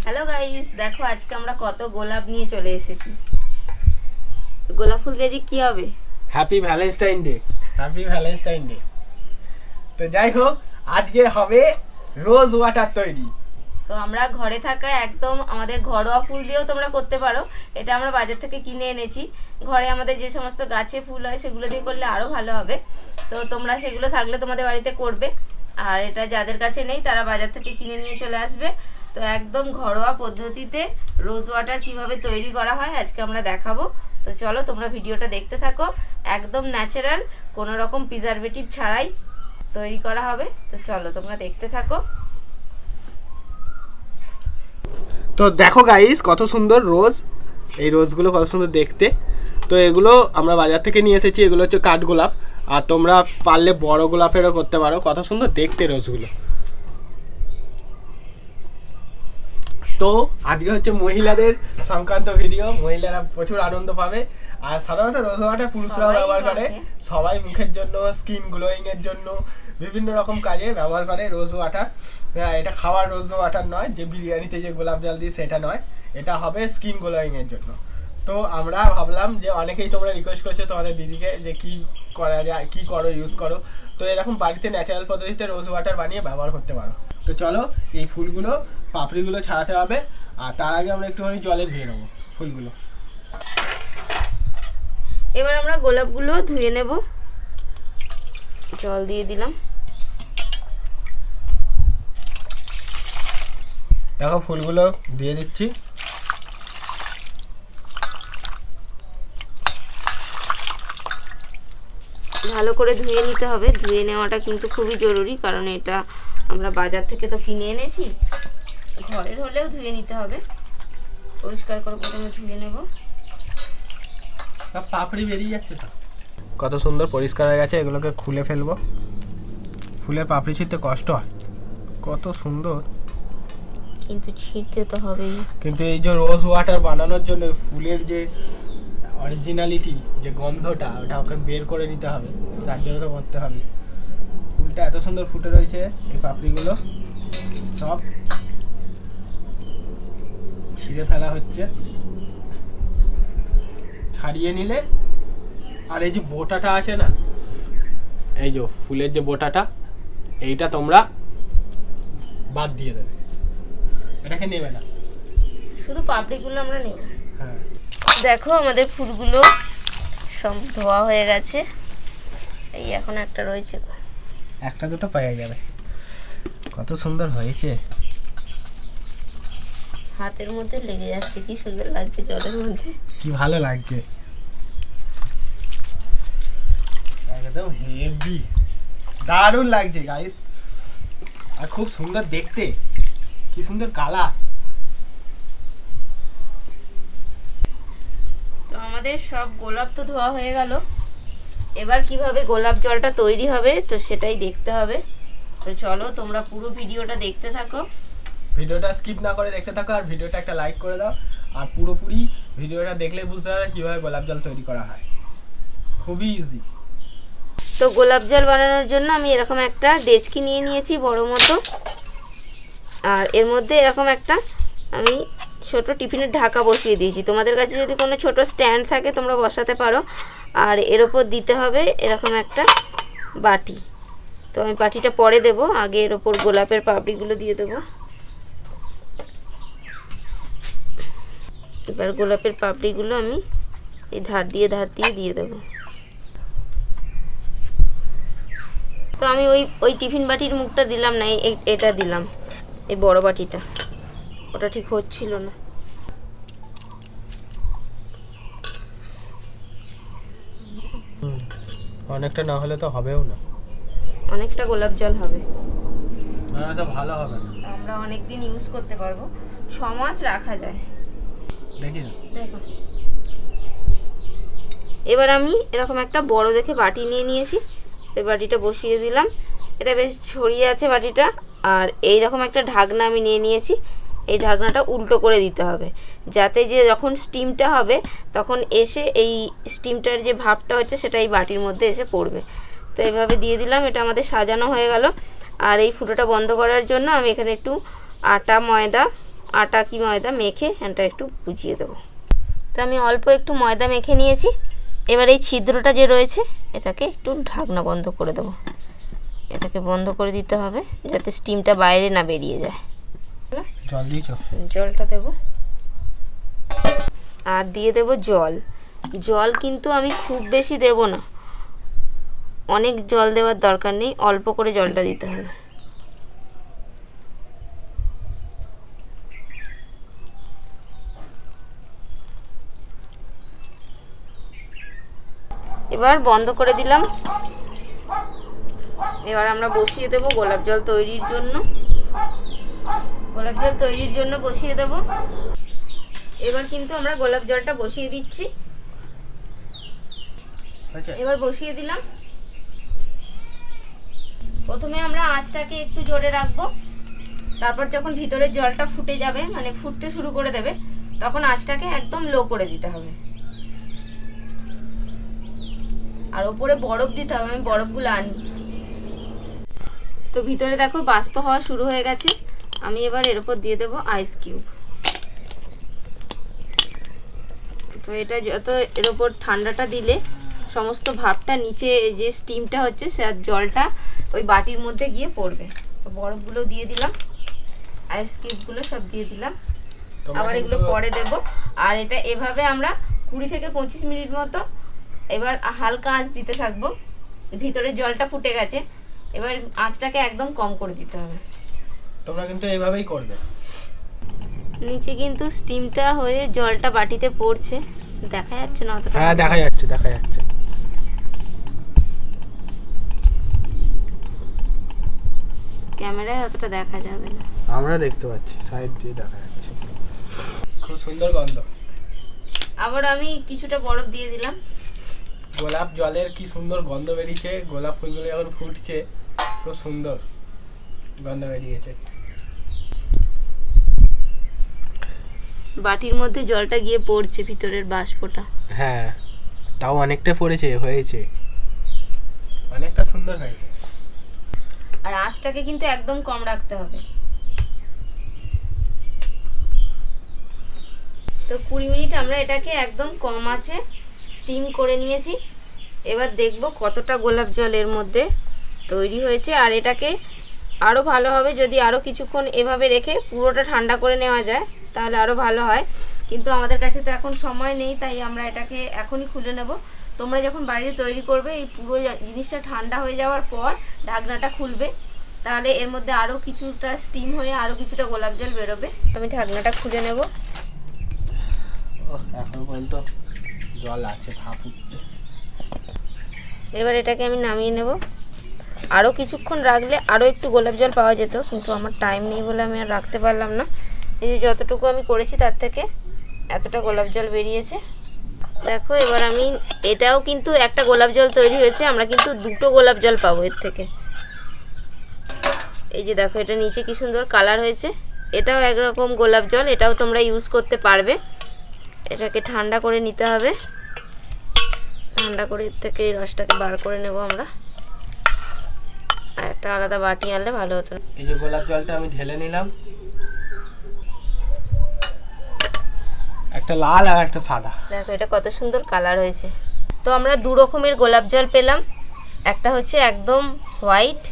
Hello guys, দেখো আজকে আমরা কত গোলাপ নিয়ে চলে এসেছি। গোলাপ ফুল দিয়ে কি হবে? Happy Valentine day. Happy Valentine day. তো যাই হোক, আজকে হবে রোজ ওয়াটার তৈরি। তো আমরা ঘরে থাকা একদম আমাদের ঘরোয়া ফুল দিয়েও তোমরা করতে পারো। এটা আমরা বাজার থেকে কিনে এনেছি। ঘরে আমাদের যে সমস্ত গাছে ফুল হয় সেগুলো দিয়ে করলে আরো ভালো হবে। তো তোমরা সেগুলো থাকলে তোমাদের বাড়িতে করবে, আর এটা যাদের কাছে নেই তারা বাজার থেকে কিনে নিয়ে চলে আসবে। তো একদম ঘরোয়া পদ্ধতিতে রোজ ওয়াটার কিভাবে তৈরি করা হয় আজকে আমরা দেখাবো। তো চলো তোমরা ভিডিওটা দেখতে থাকো। একদম ন্যাচারাল, কোনো রকম প্রিজারভেটিভ ছাড়াই তৈরি করা হবে। তো চলো তোমরা দেখতে থাকো। তো দেখো গাইস, কত সুন্দর রোজ। এই রোজগুলো কত সুন্দর দেখতে। তো এগুলো আমরা বাজার থেকে নিয়ে এসেছি। এগুলো হচ্ছে কাঠগোলাপ, আর তোমরা পারলে বড় গোলাপেরও করতে পারো। কত সুন্দর দেখতে রোজগুলো। তো আজকে হচ্ছে মহিলাদের সংক্রান্ত ভিডিও। মহিলারা প্রচুর আনন্দ পাবে। আর সাধারণত রোজ ওয়াটার পুরুষরাও ব্যবহার করে। সবাই মুখের জন্য, স্কিন গ্লোয়িং এর জন্য, বিভিন্ন রকম কাজে ব্যবহার করে রোজ ওয়াটার। এটা খাওয়ার রোজ ওয়াটার নয়, যে বিরিয়ানিতে যে গোলাপ জল দিই সেটা নয়। এটা হবে স্কিন গ্লোয়িং এর জন্য। তো আমরা ভাবলাম যে অনেকেই তোমরা রিকোয়েস্ট করছো তোমাদের দিদিকে যে কি করা যায়, কি করো, ইউজ করো। তো এরকম বাড়িতে ন্যাচারাল পদ্ধতিতে রোজ ওয়াটার বানিয়ে ব্যবহার করতে পারো। তো চলো, এই ফুলগুলো পাপড়িগুলো ছাড়াতে হবে। আর তার আগে আমরা একটুখানি জলে ধুয়ে নেবো ফুলগুলো। এবার আমরা গোলাপগুলো ধুয়ে নেব। জল দিয়ে দিলাম। দেখো ফুলগুলো দিয়ে দিচ্ছি। ভালো করে ধুয়ে নিতে হবে। ধুয়ে নেওয়াটা কিন্তু খুবই জরুরি, কারণ এটা আমরা বাজার থেকে তো কিনে এনেছি। ঘরের হলেও ধুয়ে নিতে হবে। পরিষ্কার করে প্রথমে ধুয়ে নেব। সব পাপড়ি বেরিয়ে যাচ্ছে তো। কত সুন্দর পরিষ্কার হয়ে গেছে। এগুলোকে খুলে ফেলবো। ফুলের পাপড়ি ছিঁড়তে কষ্ট হয়। কত সুন্দর, কিন্তু ছিঁড়তে তো হবেই। কিন্তু এই যে রোজ ওয়াটার বানানোর জন্য ফুলের যে অরিজিনালিটি, যে গন্ধটা, ওটা ওকে বের করে নিতে হবে। তার জন্য তো করতে হবে। ফুলটা এত সুন্দর ফুটে রয়েছে, এই পাপড়িগুলো সব ছিঁড়ে ফেলা হচ্ছে। ছাড়িয়ে নিলে, আর এই যে বোটাটা আছে না, এই যে ফুলের যে বোটাটা, এইটা তোমরা বাদ দিয়ে দেবে। এটাকে নেবে না, শুধু পাপড়িগুলো আমরা নেব। হ্যাঁ। দেখো আমাদের ফুলগুলো সব ধোয়া হয়ে গেছে। এই এখন একটা রয়েছে, একটা দুটো পাওয়া যাবে। কত সুন্দর হয়েছে। হাতের মধ্যে লেগে যাচ্ছে, কি সুন্দর লাগছে জলের মধ্যে। কি ভালো লাগছে, একদম হেভি, দারুণ লাগছে গাইস। আর খুব সুন্দর দেখতে, কি সুন্দর কালার। তো আমাদের সব গোলাপ তো ধোয়া হয়ে গেল। এবার কিভাবে গোলাপ জলটা তৈরি হবে তো সেটাই দেখতে হবে। তো চলো তোমরা পুরো ভিডিওটা দেখতে থাকো। ভিডিওটা স্কিপ না করে দেখতে থাকো, আর ভিডিওটা একটা লাইক করে দাও। আর পুরোপুরি ভিডিওটা দেখলে বুঝতে পারবে কিভাবে গোলাপ জল তৈরি করা হয়। খুবই ইজি। তো গোলাপ জল বানানোর জন্য আমি এরকম একটা ডেচকি নিয়ে নিয়েছি বড় মতো। আর এর মধ্যে এরকম একটা আমি ছোট টিফিনের ঢাকা বসিয়ে দিয়েছি। তোমাদের কাছে যদি কোনো ছোট স্ট্যান্ড থাকে তোমরা বসাতে পারো। আর এর ওপর দিতে হবে এরকম একটা বাটি। তো আমি বাটিটা পরে দেব, আগে এর ওপর গোলাপের পাপড়িগুলো দিয়ে দেব। এবার গোলাপের পাপড়িগুলো আমি এই ধার দিয়ে দিয়ে দেব। তো আমি ওই টিফিন বাটির মুখটা দিলাম না, এটা দিলাম, এই বড় বাটিটা। ওটা ঠিক হচ্ছিল না। অনেকটা না হলে তো হবেও না। অনেকটা গোলাপ জল হবে, না তো ভালো হবে না। আমরা অনেকদিন ইউজ করতে পারবো, 6 মাস রাখা যায়। দেখি না, দেখো এবার আমি এরকম একটা বড় দেখে বাটি নিয়ে নিয়েছি। এই বাটিটা বসিয়ে দিলাম। এটা বেশ ছড়িয়ে আছে বাটিটা। আর এইরকম একটা ঢাকনা আমি নিয়ে নিয়েছি। এই ঢাকনাটা উল্টো করে দিতে হবে, যাতে যে যখন স্টিমটা হবে তখন এসে এই স্টিমটার যে ভাপটা হচ্ছে সেটা এই বাটির মধ্যে এসে পড়বে। তো এইভাবে দিয়ে দিলাম। এটা আমাদের সাজানো হয়ে গেল। আর এই ফুটোটা বন্ধ করার জন্য আমি এখানে একটু আটা, ময়দা আটা কি ময়দা মেখে এটা একটু বুঝিয়ে দেবো। তো আমি অল্প একটু ময়দা মেখে নিয়েছি। এবার এই ছিদ্রটা যে রয়েছে এটাকে একটু ঢাকনা বন্ধ করে দেবো। এটাকে বন্ধ করে দিতে হবে যাতে স্টিমটা বাইরে না বেরিয়ে যায়। জল দিয়েছো? জলটা দেবো আর দিয়ে দেব জল। জল কিন্তু আমি খুব বেশি দেব না, অনেক জল দেওয়ার দরকার নেই, অল্প করে জলটা দিতে হবে। এবার বন্ধ করে দিলাম। এবার আমরা বসিয়ে দেব গোলাপ জল তৈরির জন্য। গোলাপ জল তৈরির জন্য বসিয়ে দেব। এবার কিন্তু আমরা গোলাপ জলটা বসিয়ে দিচ্ছি। এবার বসিয়ে দিলাম। প্রথমে আমরা আঁচটাকে একটু জোরে রাখবো, তারপর যখন ভিতরের জলটা ফুটে যাবে মানে ফুটতে শুরু করে দেবে তখন আঁচটাকে একদম লো করে দিতে হবে। আর উপরে বরফ দিতে হবে, আমি বরফগুলো আনি। তো ভিতরে দেখো বাষ্প হওয়া শুরু হয়ে গেছে। আমি এবার এর উপর দিয়ে দেবো আইস কিউব। তো এটা যত এর উপর ঠান্ডাটা দিলে সমস্ত ভাপটা নিচে যে স্টিমটা হচ্ছে সে জলটা ওই বাটির মধ্যে গিয়ে পড়বে। তো বরফগুলো দিয়ে দিলাম, আইস কিউবগুলো সব দিয়ে দিলাম। আবার এগুলো পরে দেব। আর এটা এভাবে আমরা 20 থেকে 25 মিনিট মতো এবার হালকা আঁচ দিতে থাকবো। ভিতরে জলটা ফুটে গেছে, এবার আঁচটাকে একদম কম করে দিতে হবে। তোমরা কিন্তু এইভাবেই করবে। নিচে কিন্তু স্টিমটা হয়ে জলটা বাটিতে পড়ছে, দেখা যাচ্ছে না অতটা? হ্যাঁ দেখা যাচ্ছে, দেখা যাচ্ছে। ক্যামেরায় অতটা দেখা যাবে না, আমরা দেখতে পাচ্ছি, সাইড দিয়ে দেখা যাচ্ছে। খুব সুন্দর গন্ধ। আবার আমি কিছুটা বরফ দিয়ে দিলাম। গোলাপ জলের কি সুন্দর গন্ধ বেরিয়েছে, গোলাপ ফুলগুলো যখন ফুটছে খুব সুন্দর গন্ধ বেরিয়েছে। বাটির মধ্যে জলটা গিয়ে পড়ছে ভিতরের বাষ্পটা। হ্যাঁ তাও অনেকটা পড়েছে, হয়েছে অনেকটা সুন্দর হয়েছে। আর আঁচটাকে কিন্তু একদম কম রাখতে হবে। তো 20 মিনিট আমরা এটাকে একদম কম আঁচে স্টিম করে নিয়েছি। এবার দেখব কতটা গোলাপ জল এর মধ্যে তৈরি হয়েছে। আর এটাকে আরও ভালো হবে যদি আরও কিছুক্ষণ এভাবে রেখে পুরোটা ঠান্ডা করে নেওয়া যায়, তাহলে আরও ভালো হয়। কিন্তু আমাদের কাছে তো এখন সময় নেই, তাই আমরা এটাকে এখনই খুলে নেব। তোমরা যখন বাড়িতে তৈরি করবে এই পুরো জিনিসটা ঠান্ডা হয়ে যাওয়ার পর ঢাকনাটা খুলবে, তাহলে এর মধ্যে আরও কিছুটা স্টিম হয়ে আরও কিছুটা গোলাপ জল বেরোবে। আমি ঢাকনাটা খুলে নেব। এখন পর্যন্ত জল আছে, ভাপ উঠছে। এবার এটাকে আমি নামিয়ে নেব। আরও কিছুক্ষণ রাখলে আরও একটু গোলাপ জল পাওয়া যেত, কিন্তু আমার টাইম নেই বলে আমি আর রাখতে পারলাম না। এই যে যতটুকু আমি করেছি তার থেকে এতটা গোলাপ জল বেরিয়েছে। দেখো এবার আমি, এটাও কিন্তু একটা গোলাপ জল তৈরি হয়েছে, আমরা কিন্তু দুটো গোলাপ জল পাবো এর থেকে। এই যে দেখো এটা নিচে কি সুন্দর কালার হয়েছে, এটাও একরকম গোলাপ জল, এটাও তোমরা ইউজ করতে পারবে। এটাকে ঠান্ডা করে নিতে হবে। ঠান্ডা করে এর থেকে এই রসটাকে বার করে নেব আমরা। আর একটা আলাদা বাটি আনলে ভালো হতো। এই যে গোলাপ জলটা আমি ঢেলে নিলাম, একটা লাল আর একটা সাদা। দেখো এটা কত সুন্দর কালার হয়েছে। তো আমরা দু রকমের গোলাপ জল পেলাম, একটা হচ্ছে একদম হোয়াইট।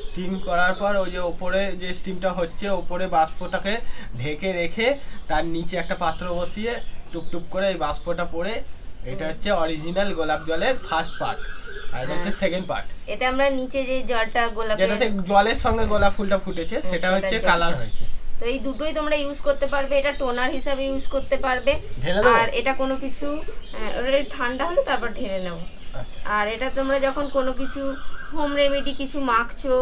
স্টিম করার পর ওই যে ওপরে যে স্টিমটা হচ্ছে, ওপরে বাষ্পটাকে ঢেকে রেখে তার নিচে একটা পাত্র বসিয়ে টুপটুপ করে এই বাষ্পটা পড়ে, এটা হচ্ছে অরিজিনাল গোলাপ জলের ফার্স্ট পার্ট, আর এটা হচ্ছে সেকেন্ড পার্ট। এটা আমরা নিচে যে জলটা গোলাপ, যেটাতে জলের সঙ্গে গোলাপ ফুলটা ফুটেছে সেটা হচ্ছে কালার হয়েছে। তো এই দুটোই তোমরা ইউজ করতে পারবে। এটা টোনার হিসাবে ইউজ করতে পারবে, আর এটা কোনো কিছু ঠান্ডা হলে তারপর ঢেলে নাও। আর এটা তোমরা যখন কোনো কিছু হোম রেমেডি কিছু মাখছো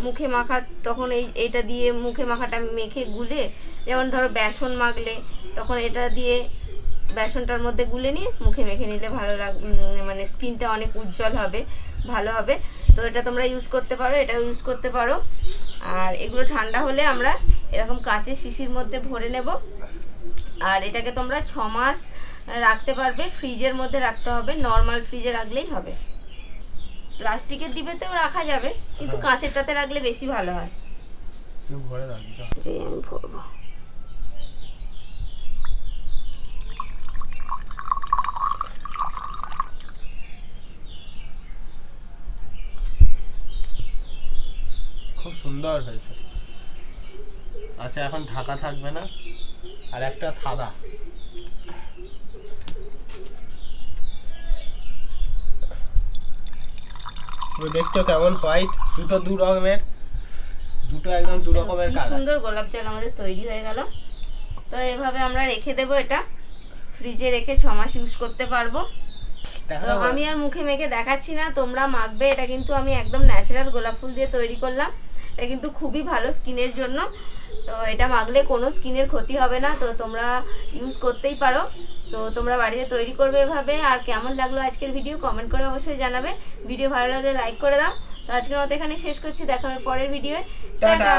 মুখে মাখা, তখন এইটা দিয়ে মুখে মাখাটা মেখে গুলে, যেমন ধরো বেসন মাখলে তখন এটা দিয়ে বেসনটার মধ্যে গুলে নিয়ে মুখে মেখে নিলে ভালো লাগবে, মানে স্কিনটা অনেক উজ্জ্বল হবে, ভালো হবে। তো এটা তোমরা ইউজ করতে পারো, এটাও ইউজ করতে পারো। আর এগুলো ঠান্ডা হলে আমরা এরকম কাঁচের শিশির মধ্যে ভরে নেব। আর এটাকে তোমরা 6 মাস রাখতে পারবে। ফ্রিজের মধ্যে রাখতে হবে, নর্মাল ফ্রিজে রাখলেই হবে। প্লাস্টিকের ডিবেতেও রাখা যাবে, কিন্তু কাঁচেরটাতে রাখলে বেশি ভালো হয়। ভরে রাখবি যে আমি ভরবো। সুন্দর হয়েছে। আচ্ছা এখন ঢাকা থাকবে না, আর একটা সাদা। দেখছো কেমন হোয়াইট, দুটো দু রকমের, দুটো একদম দু রকমের কি কালার। সুন্দর গোলাপ জল আমাদের তৈরি হয়ে গেল। তো এভাবে আমরা রেখে দেবো, এটা ফ্রিজে রেখে 6 মাস ইউজ করতে পারবো। তো আমি আর মুখে মেখে দেখাচ্ছি না, তোমরা মাখবে। এটা কিন্তু আমি একদম ন্যাচারাল গোলাপ ফুল দিয়ে তৈরি করলাম। এটা কিন্তু খুবই ভালো স্কিনের জন্য। তো এটা মাখলে কোনো স্কিনের ক্ষতি হবে না, তো তোমরা ইউজ করতেই পারো। তো তোমরা বাড়িতে তৈরি করবে এভাবে। আর কেমন লাগলো আজকের ভিডিও কমেন্ট করে অবশ্যই জানাবে। ভিডিও ভালো লাগলে লাইক করে দাও। তো আজকের মতো এখানে শেষ করছি, দেখা হবে পরের ভিডিওয়ে। টাটা।